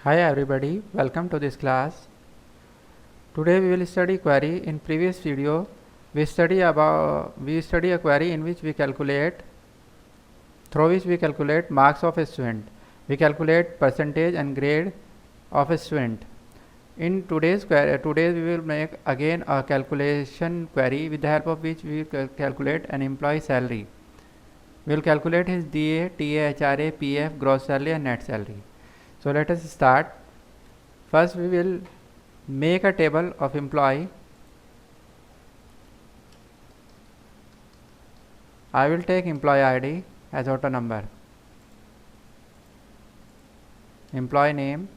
Hi everybody, welcome to this class. Today we will study query. In previous video, we study a query in which we calculate marks of a student. We calculate percentage and grade of a student. In today's we will make again a calculation query with the help of which we will calculate an employee salary. We will calculate his DA, TA, HRA, PF, gross salary and net salary. So let us start. First we will make a table of employee. I will take employee ID as auto number, employee name,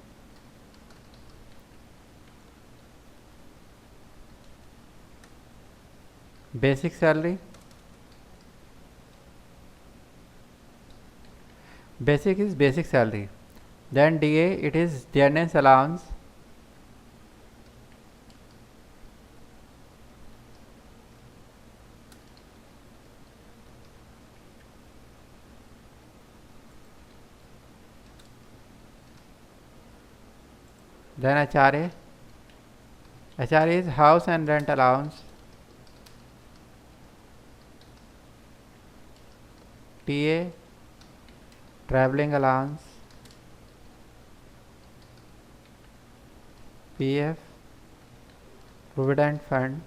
basic salary, basic is basic salary, then DA, it is dearness allowance, then HRA, HRA is house and rent allowance, TA, traveling allowance, PF, provident fund,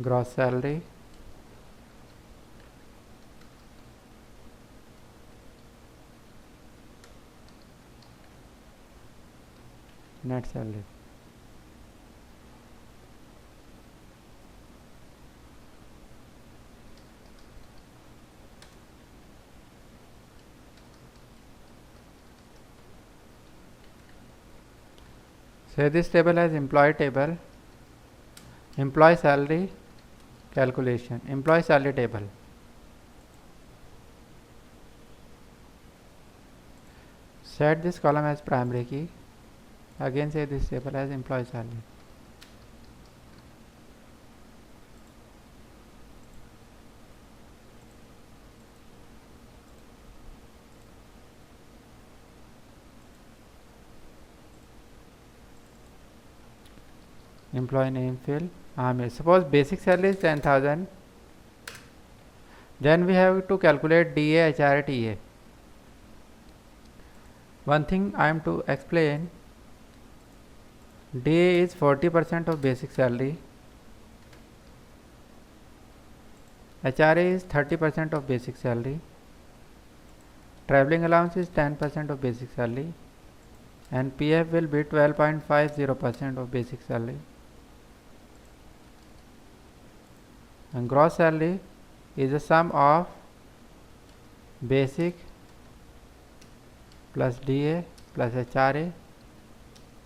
gross salary, net salary. Say this table as employee table, employee salary calculation, employee salary table. Set this column as primary key. Again say this table as employee salary. Employee name field. Suppose basic salary is 10,000. Then we have to calculate DA, HRA, TA. One thing I am to explain. DA is 40% of basic salary. HRA is 30% of basic salary. Traveling allowance is 10% of basic salary. And PF will be 12.50% of basic salary. And gross salary is the sum of basic plus DA plus HRA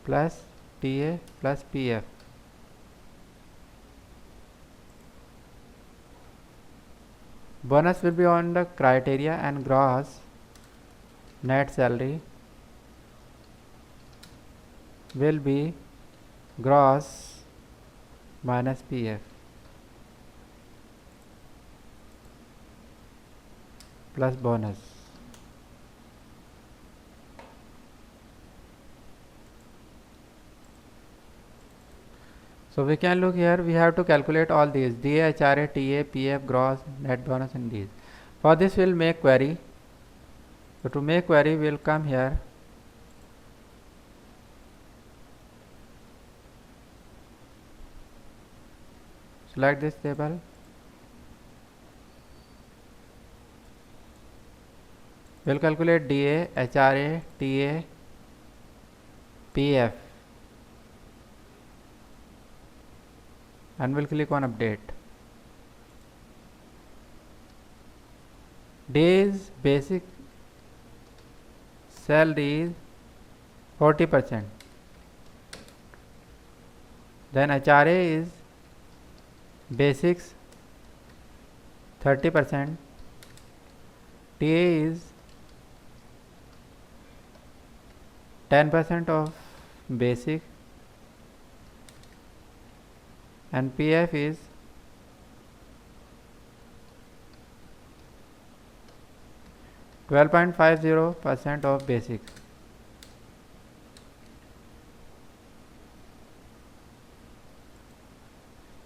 plus TA plus PF. Bonus will be on the criteria and gross net salary will be gross minus PF plus bonus. So we can look here, we have to calculate all these DA, HRA, TA, PF, gross, net bonus and these. For this we will make query. So to make query we will come here, select this table, we will calculate DA, HRA, TA, PF and we will click on update. Days basic salary is 40%. Then HRA is basics 30%. TA is 10% of basic and PF is 12.50% of basic.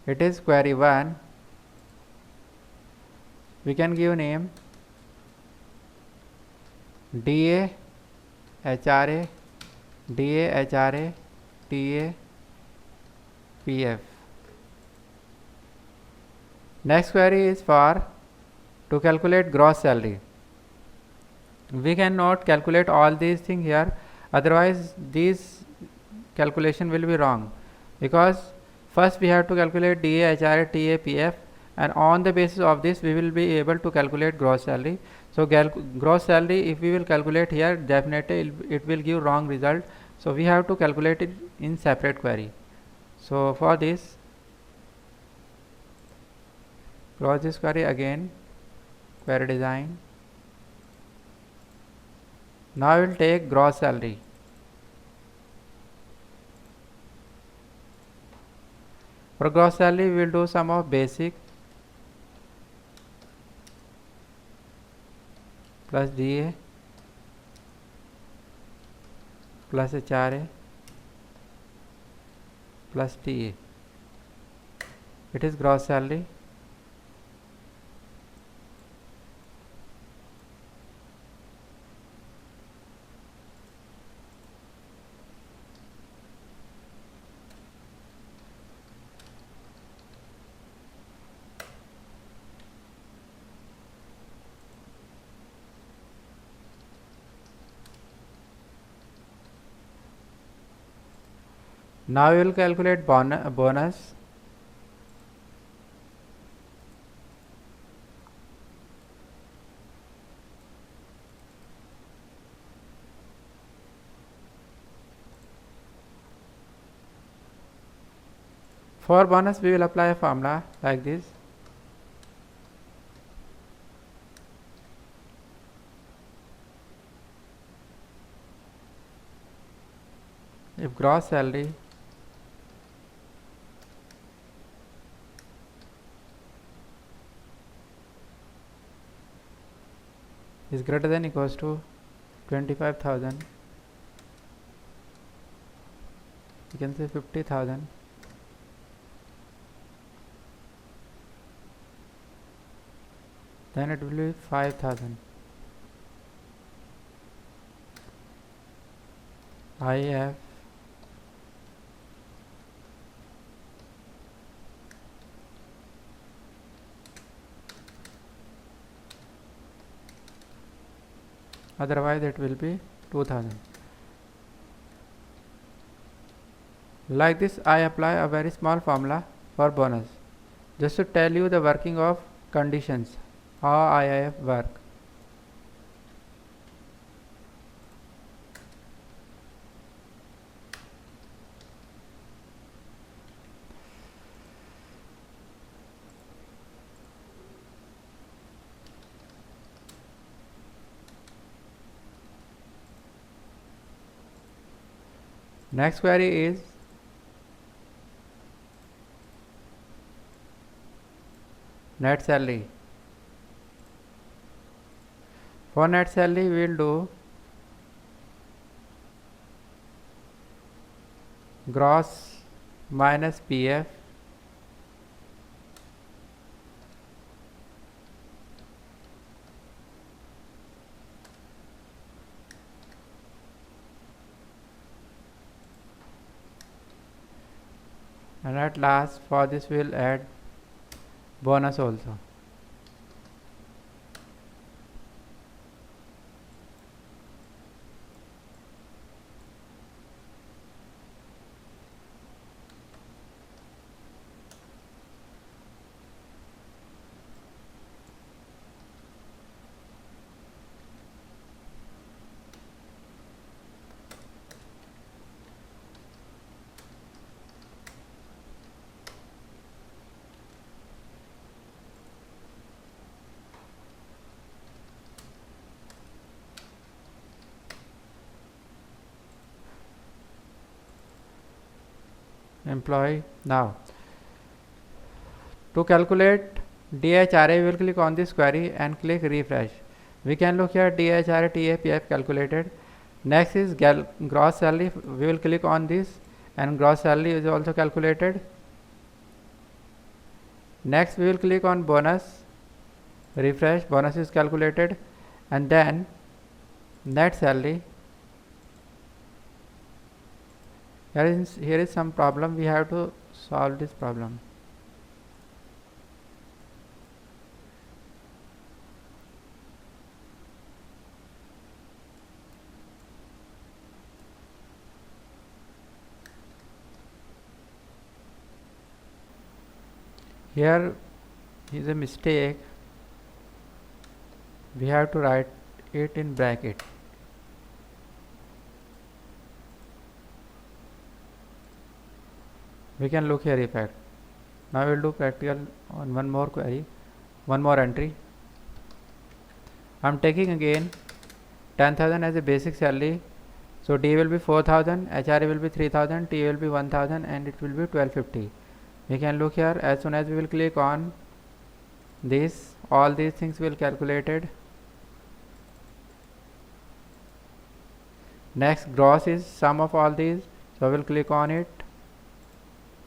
It is query 1. We can give name DA HRA DA HRA TA PF. Next query is for to calculate gross salary. We cannot calculate all these things here, otherwise this calculation will be wrong, because first we have to calculate DA HRA TA PF, and on the basis of this we will be able to calculate gross salary. So gross salary, if we will calculate here, definitely it will give wrong result, so we have to calculate it in separate query. So for this, close this query again, query design. Now we will take gross salary. For gross salary, we will do sum of basic plus DA plus HRA plus TA. It is gross salary. Now we will calculate bonus. For bonus, we will apply a formula like this. If gross salary is greater than equals to 25,000, you can say 50,000, then it will be 5,000. IF otherwise it will be 2000. Like this, I apply a very small formula for bonus just to tell you the working of conditions, how IIF work. Next query is net salary. For net salary, we will do gross minus PF and at last for this we will add bonus also. Employee. Now to calculate DHRA, we will click on this query and click refresh. We can look here DHRA, TAPF calculated. Next is gross salary. We will click on this, and gross salary is also calculated. Next we will click on bonus, refresh, bonus is calculated, and then net salary. Here is some problem, we have to solve this problem. Here is a mistake, we have to write it in bracket. We can look here effect. Now we will do practical on one more query, one more entry. I am taking again 10,000 as a basic salary. So D will be 4,000, HRA will be 3,000, T will be 1,000, and it will be 1250. We can look here, as soon as we will click on this, all these things will calculated. Next, gross is sum of all these, so I will click on it.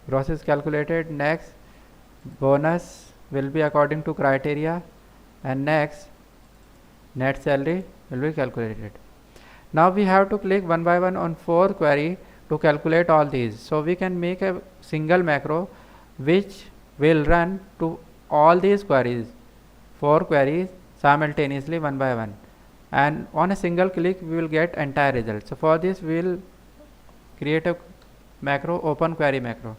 Gross is calculated. Next, bonus will be according to criteria, and next, net salary will be calculated. Now we have to click one by one on 4 query to calculate all these. So we can make a single macro which will run to all these queries, 4 queries simultaneously one by one, and on a single click we will get entire result. So for this we will create a macro, open query macro.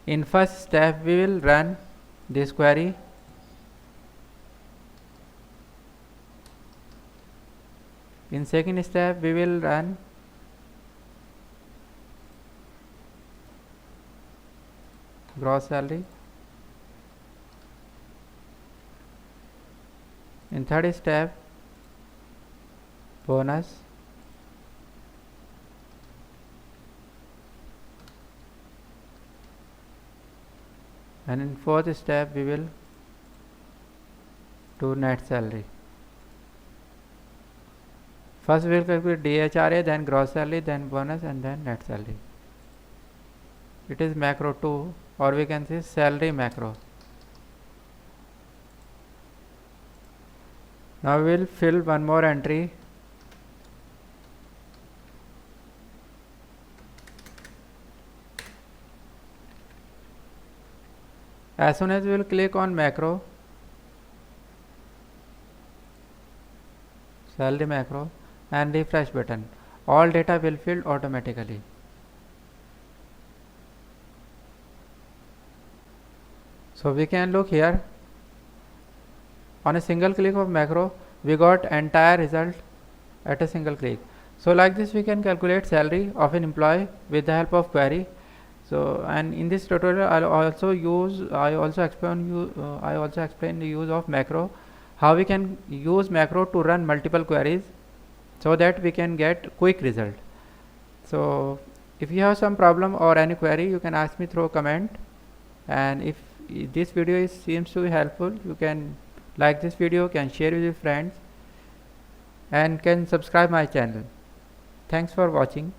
In first step we will run this query. In second step we will run gross salary. In third step bonus. And in fourth step we will do net salary. First we will calculate DHRA, then gross salary, then bonus, and then net salary. It is macro 2, or we can say salary macro. Now we will fill one more entry. As soon as we will click on macro, salary macro, and refresh button, all data will fill automatically. So we can look here, on a single click of macro we got entire result at a single click. So like this we can calculate salary of an employee with the help of query. So, and in this tutorial I also explain the use of macro, how we can use macro to run multiple queries so that we can get quick result. So if you have some problem or any query, you can ask me through comment, and if this video seems to be helpful, you can like this video, can share with your friends, and can subscribe my channel. Thanks for watching.